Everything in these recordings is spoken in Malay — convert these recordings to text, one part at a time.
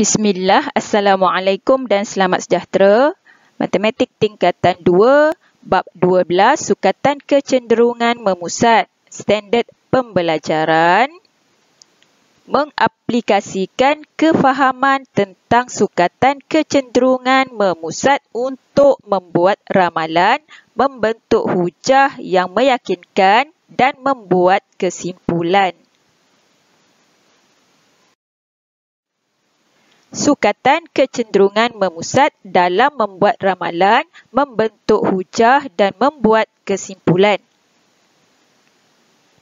Bismillah, Assalamualaikum dan selamat sejahtera. Matematik tingkatan 2, bab 12, sukatan kecenderungan memusat. Standard pembelajaran. Mengaplikasikan kefahaman tentang sukatan kecenderungan memusat untuk membuat ramalan, membentuk hujah yang meyakinkan dan membuat kesimpulan. Sukatan kecenderungan memusat dalam membuat ramalan, membentuk hujah dan membuat kesimpulan.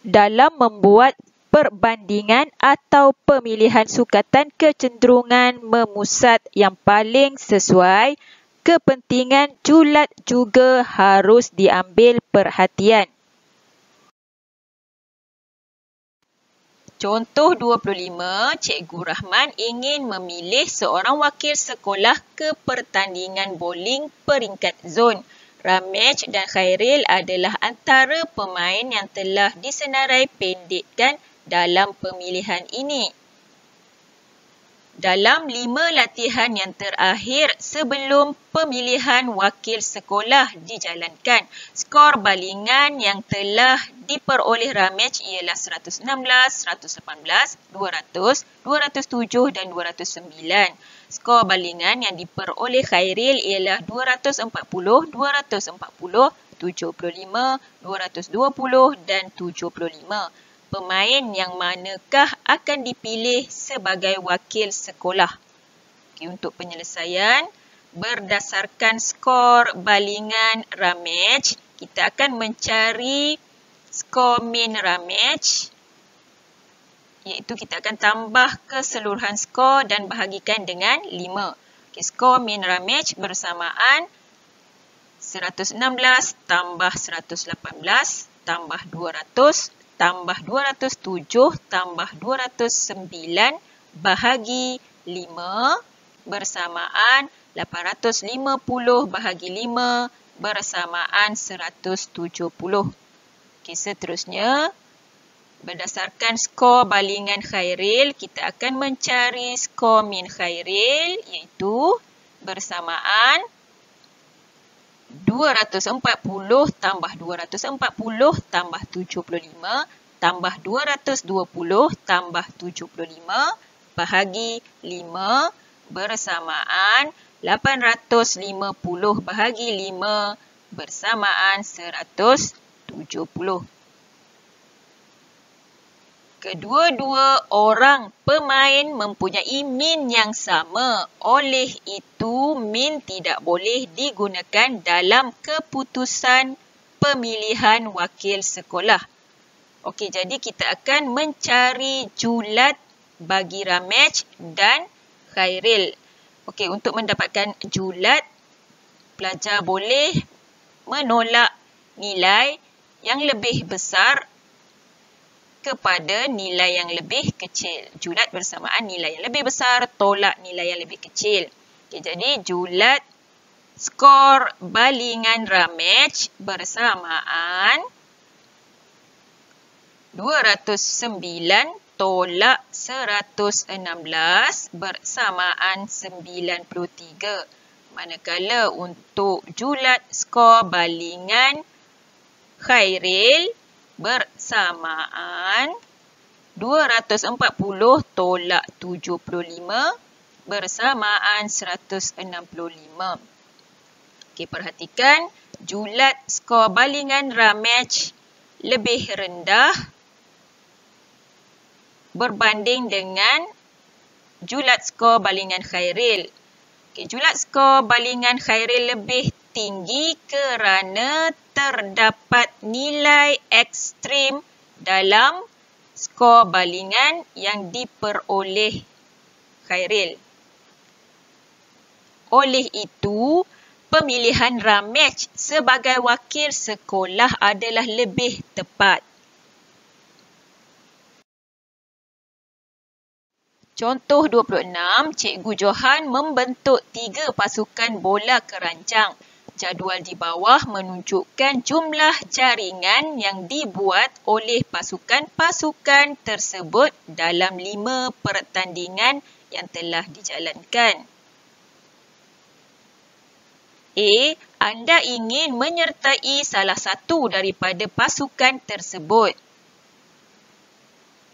Dalam membuat perbandingan atau pemilihan sukatan kecenderungan memusat yang paling sesuai, kepentingan julat juga harus diambil perhatian. Contoh 25, Cikgu Rahman ingin memilih seorang wakil sekolah ke pertandingan bowling peringkat zon. Ramej dan Khairil adalah antara pemain yang telah disenarai pendekkan dalam pemilihan ini. Dalam 5 latihan yang terakhir sebelum pemilihan wakil sekolah dijalankan, skor balingan yang telah diperoleh Ramej ialah 116, 118, 200, 207 dan 209. Skor balingan yang diperoleh Khairil ialah 240, 240, 75, 220 dan 75. Pemain yang manakah akan dipilih sebagai wakil sekolah? Untuk penyelesaian, berdasarkan skor balingan Ramej, kita akan mencari skor min Ramej, iaitu kita akan tambah keseluruhan skor dan bahagikan dengan 5. Skor min Ramej bersamaan 116 tambah 118 tambah 200 tambah 207 tambah 209 bahagi 5 bersamaan 850 bahagi 5 bersamaan 170. Seterusnya, berdasarkan skor balingan Khairil, kita akan mencari skor min Khairil, iaitu bersamaan 240 tambah 240 tambah 75 tambah 220 tambah 75 bahagi 5 bersamaan 850 bahagi 5 bersamaan 170. Kedua-dua orang pemain mempunyai min yang sama. Oleh itu, min tidak boleh digunakan dalam keputusan pemilihan wakil sekolah. Okey, jadi kita akan mencari julat bagi Ramej dan Khairil. Okey, untuk mendapatkan julat, pelajar boleh menolak nilai yang lebih besar kepada nilai yang lebih kecil. Julat bersamaan nilai yang lebih besar, tolak nilai yang lebih kecil. Okay, jadi julat skor balingan Ramej bersamaan 209 tolak 116 bersamaan 93. Manakala untuk julat skor balingan Khairil bersamaan 240 tolak 75 bersamaan 165. Okey, perhatikan julat skor balingan Ramej lebih rendah berbanding dengan julat skor balingan Khairil. Okey, julat skor balingan Khairil lebih tinggi kerana terdapat nilai ekstrim dalam skor balingan yang diperoleh Khairil. Oleh itu, pemilihan Ramej sebagai wakil sekolah adalah lebih tepat. Contoh 26, Cikgu Johan membentuk 3 pasukan bola kerancang. Jadual di bawah menunjukkan jumlah jaringan yang dibuat oleh pasukan-pasukan tersebut dalam 5 pertandingan yang telah dijalankan. A. Anda ingin menyertai salah satu daripada pasukan tersebut.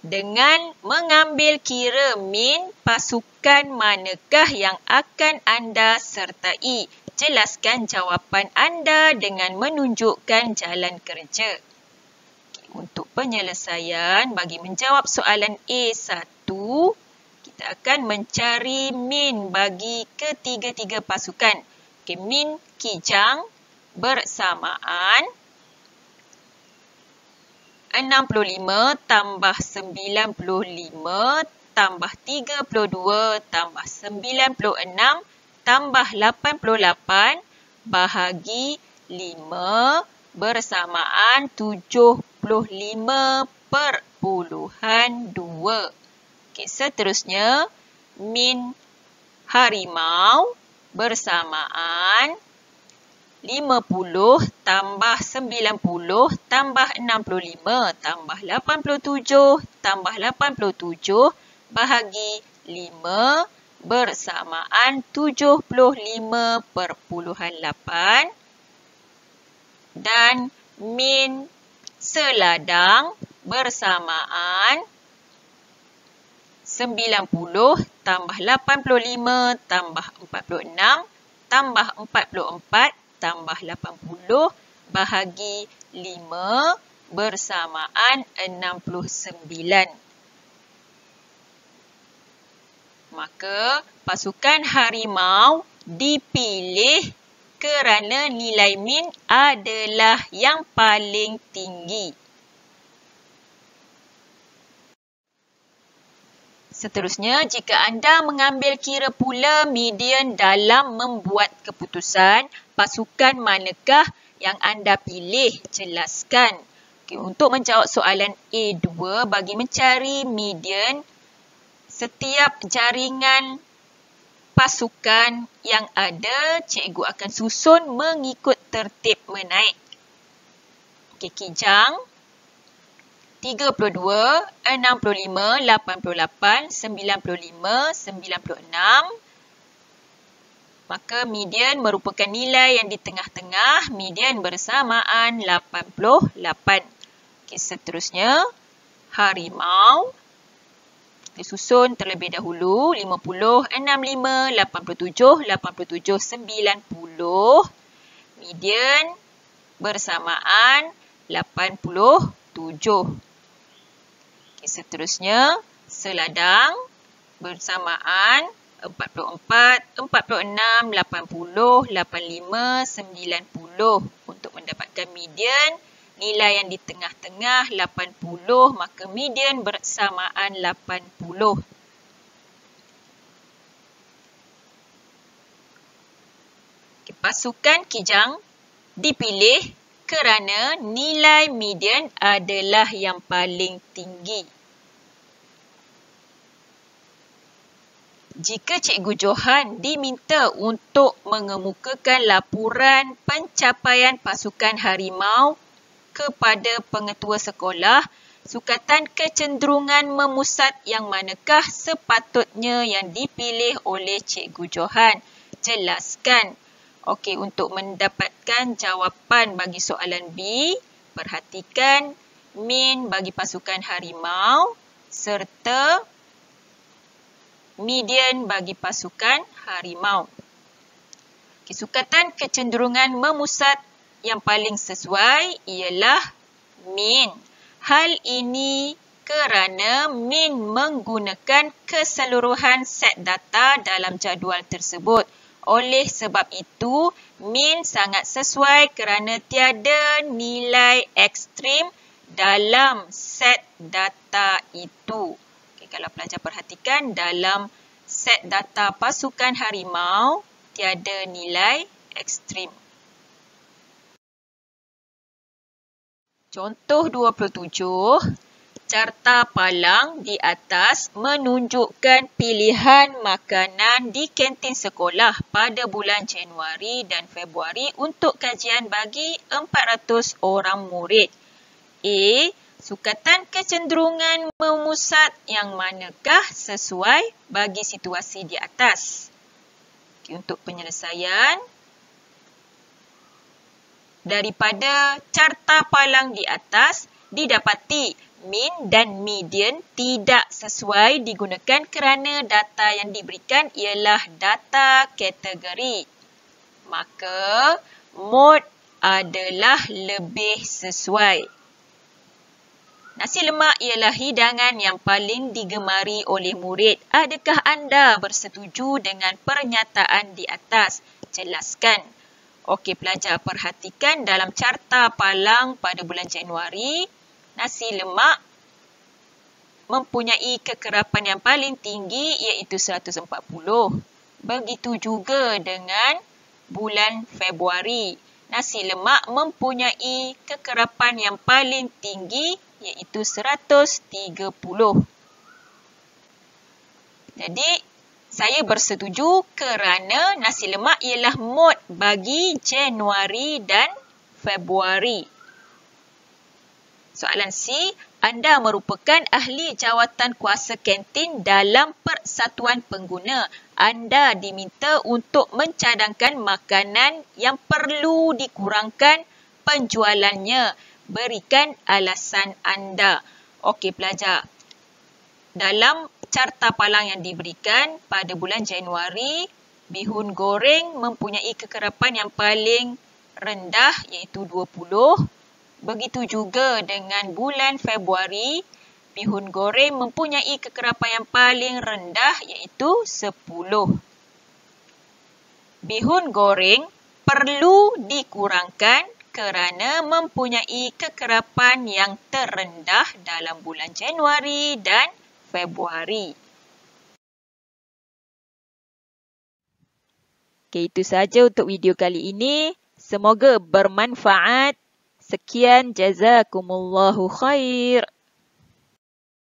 Dengan mengambil kira min, pasukan manakah yang akan anda sertai? Jelaskan jawapan anda dengan menunjukkan jalan kerja. Untuk penyelesaian, bagi menjawab soalan A1, kita akan mencari min bagi ketiga-tiga pasukan. Min Kijang bersamaan 65 tambah 95 tambah 32 tambah 96 tambah 88 bahagi 5 bersamaan 75/2. Okey, seterusnya min harimau bersamaan 50 tambah 90 tambah 65 tambah 87 tambah 87 bahagi 5 bersamaan 75/8 dan min seladang bersamaan 90 tambah 85 tambah 46 tambah 44 tambah 80 bahagi 5 bersamaan 69. Maka pasukan harimau dipilih kerana nilai min adalah yang paling tinggi. Seterusnya, jika anda mengambil kira pula median dalam membuat keputusan, pasukan manakah yang anda pilih? Jelaskan. Okay, untuk menjawab soalan A2, bagi mencari median, setiap jaringan pasukan yang ada, cikgu akan susun mengikut tertib menaik. Okay, Kijang 32, 65, 88, 95, 96. Maka median merupakan nilai yang di tengah-tengah, median bersamaan 88. Okay, seterusnya, harimau. Disusun terlebih dahulu, 50, 65, 87, 87, 90. Median bersamaan 87. Seterusnya, seladang bersamaan 44, 46, 80, 85, 90. Untuk mendapatkan median, nilai yang di tengah-tengah 80, maka median bersamaan 80. Pasukan Kijang dipilih kerana nilai median adalah yang paling tinggi. Jika Cikgu Johan diminta untuk mengemukakan laporan pencapaian pasukan harimau kepada pengetua sekolah, sukatan kecenderungan memusat yang manakah sepatutnya yang dipilih oleh Cikgu Johan? Jelaskan. Okey, untuk mendapatkan jawapan bagi soalan B, perhatikan min bagi pasukan harimau serta median bagi pasukan harimau. Okay, sukatan kecenderungan memusat yang paling sesuai ialah min. Hal ini kerana min menggunakan keseluruhan set data dalam jadual tersebut. Oleh sebab itu, min sangat sesuai kerana tiada nilai ekstrim dalam set data itu. Kalau pelajar perhatikan, dalam set data pasukan harimau, tiada nilai ekstrim. Contoh 27, carta palang di atas menunjukkan pilihan makanan di kantin sekolah pada bulan Januari dan Februari untuk kajian bagi 400 orang murid. A. Sukatan kecenderungan memusat yang manakah sesuai bagi situasi di atas? Okay, untuk penyelesaian, daripada carta palang di atas, didapati min dan median tidak sesuai digunakan kerana data yang diberikan ialah data kategori. Maka, mode adalah lebih sesuai. Nasi lemak ialah hidangan yang paling digemari oleh murid. Adakah anda bersetuju dengan pernyataan di atas? Jelaskan. Okey, pelajar perhatikan dalam carta palang pada bulan Januari, nasi lemak mempunyai kekerapan yang paling tinggi iaitu 140. Begitu juga dengan bulan Februari. Nasi lemak mempunyai kekerapan yang paling tinggi iaitu 130. Jadi, saya bersetuju kerana nasi lemak ialah mod bagi Januari dan Februari. Soalan C, anda merupakan ahli jawatan kuasa kantin dalam persatuan pengguna. Anda diminta untuk mencadangkan makanan yang perlu dikurangkan penjualannya. Berikan alasan anda. Okey pelajar, dalam carta palang yang diberikan pada bulan Januari, bihun goreng mempunyai kekerapan yang paling rendah iaitu 20. Begitu juga dengan bulan Februari, bihun goreng mempunyai kekerapan yang paling rendah iaitu 10. Bihun goreng perlu dikurangkan kerana mempunyai kekerapan yang terendah dalam bulan Januari dan Februari. Okay, itu sahaja untuk video kali ini. Semoga bermanfaat. Sekian, jazakumullahu khair.